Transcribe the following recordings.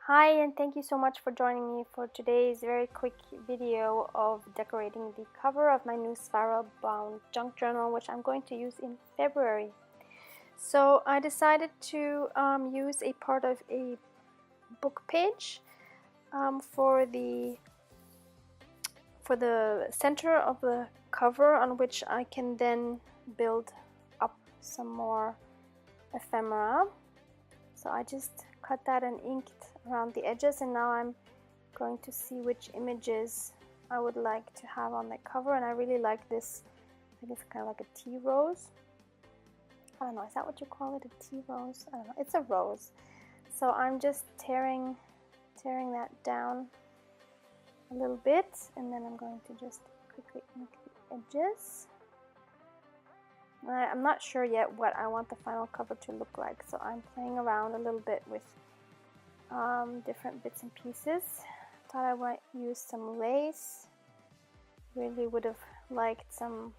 Hi, and thank you so much for joining me for today's very quick video of decorating the cover of my new spiral bound junk journal, which I'm going to use in February. So I decided to use a part of a book page for the center of the cover, on which I can then build up some more ephemera. So I just cut that and inked around the edges, and now I'm going to see which images I would like to have on the cover. And I really like this. I think it's kind of like a tea rose. I don't know, is that what you call it, a tea rose? I don't know, it's a rose. So I'm just tearing that down a little bit, and then I'm going to just quickly ink the edges. I'm not sure yet what I want the final cover to look like, so I'm playing around a little bit with different bits and pieces. Thought I might use some lace. Really would have liked some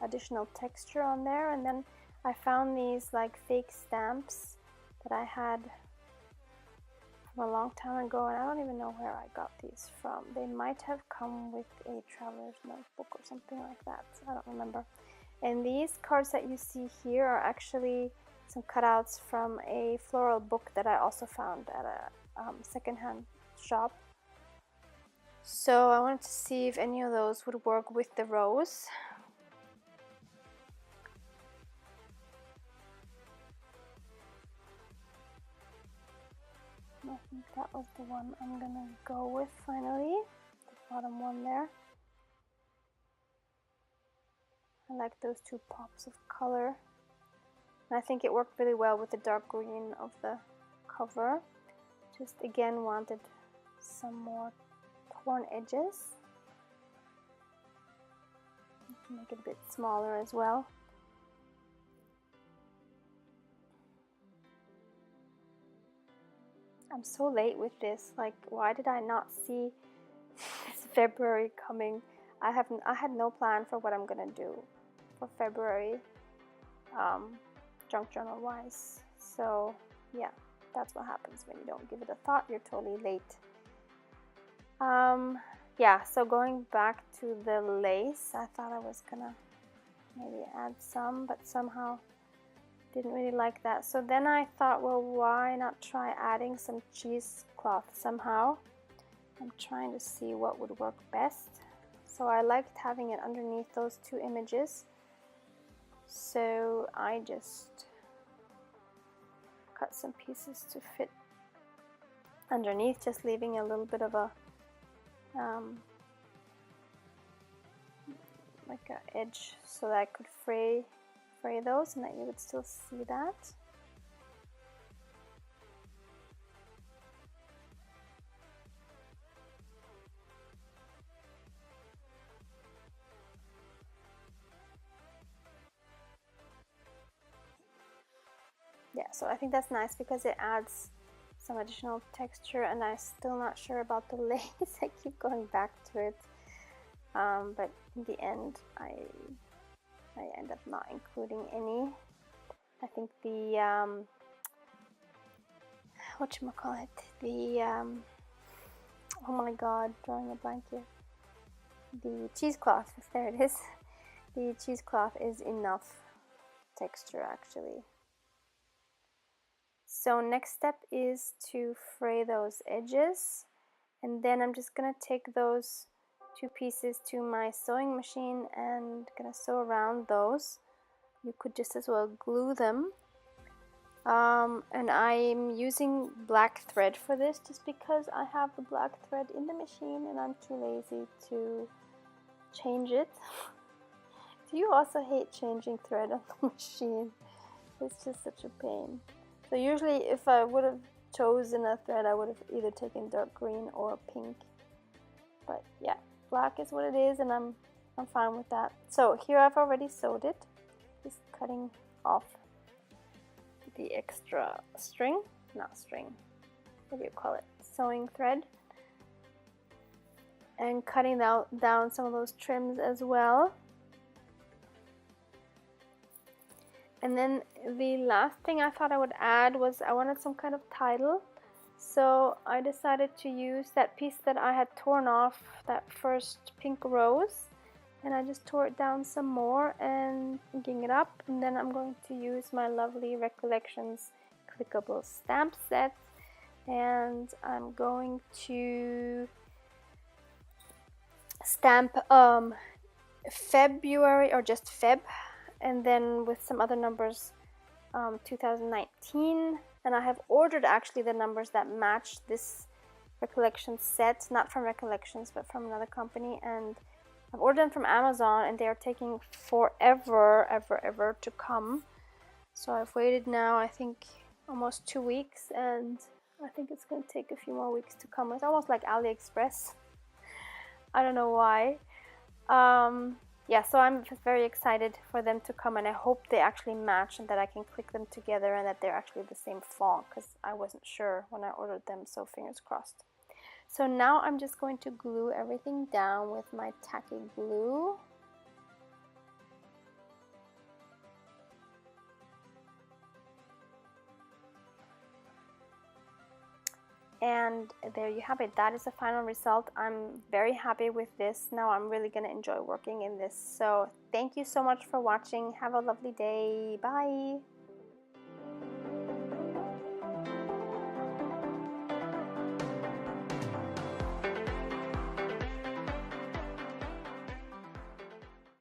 additional texture on there. And then I found these like fake stamps that I had from a long time ago, and I don't even know where I got these from. They might have come with a traveler's notebook or something like that. I don't remember. And these cards that you see here are actually some cutouts from a floral book that I also found at a secondhand shop. So I wanted to see if any of those would work with the rose. I think that was the one I'm gonna go with finally, the bottom one there. I like those two pops of color. And I think it worked really well with the dark green of the cover. Just again wanted some more torn edges. Make it a bit smaller as well. I'm so late with this. Like, why did I not see this February coming? I had no plan for what I'm gonna do for February, junk journal wise. So yeah, that's what happens when you don't give it a thought. You're totally late. Yeah, so going back to the lace, I thought I was gonna maybe add some, but somehow didn't really like that. So then I thought, well, why not try adding some cheesecloth somehow? I'm trying to see what would work best. So I liked having it underneath those two images. So I just cut some pieces to fit underneath, just leaving a little bit of a like an edge so that I could fray those and that you would still see that. Yeah, so I think that's nice because it adds some additional texture, and I'm still not sure about the lace. I keep going back to it, but in the end I end up not including any. I think the whatchamacallit, the oh my god, drawing a blank here, the cheesecloth, there it is. The cheesecloth is enough texture actually. So next step is to fray those edges, and then I'm just gonna take those two pieces to my sewing machine and gonna sew around those. You could just as well glue them. And I'm using black thread for this just because I have the black thread in the machine and I'm too lazy to change it. Do you also hate changing thread on the machine? It's just such a pain. So usually if I would have chosen a thread, I would have either taken dark green or pink. But yeah, black is what it is, and I'm fine with that. So here I've already sewed it. Just cutting off the extra string, not string, what do you call it? Sewing thread. And cutting down some of those trims as well. And then the last thing I thought I would add was I wanted some kind of title. So I decided to use that piece that I had torn off, that first pink rose, and I just tore it down some more and inking it up, and then I'm going to use my lovely Recollections clickable stamp set, and I'm going to stamp February, or just Feb, and then with some other numbers 2019, and I have ordered actually the numbers that match this Recollections set, not from Recollections but from another company, and I've ordered them from Amazon, and they are taking forever ever to come. So I've waited now, I think, almost 2 weeks, and I think it's going to take a few more weeks to come. It's almost like AliExpress. I don't know why. Yeah, so I'm just very excited for them to come, and I hope they actually match and that I can click them together and that they're actually the same font, because I wasn't sure when I ordered them, so fingers crossed. So now I'm just going to glue everything down with my tacky glue. And there you have it. That is the final result. I'm very happy with this. Now I'm really going to enjoy working in this. So thank you so much for watching. Have a lovely day. Bye.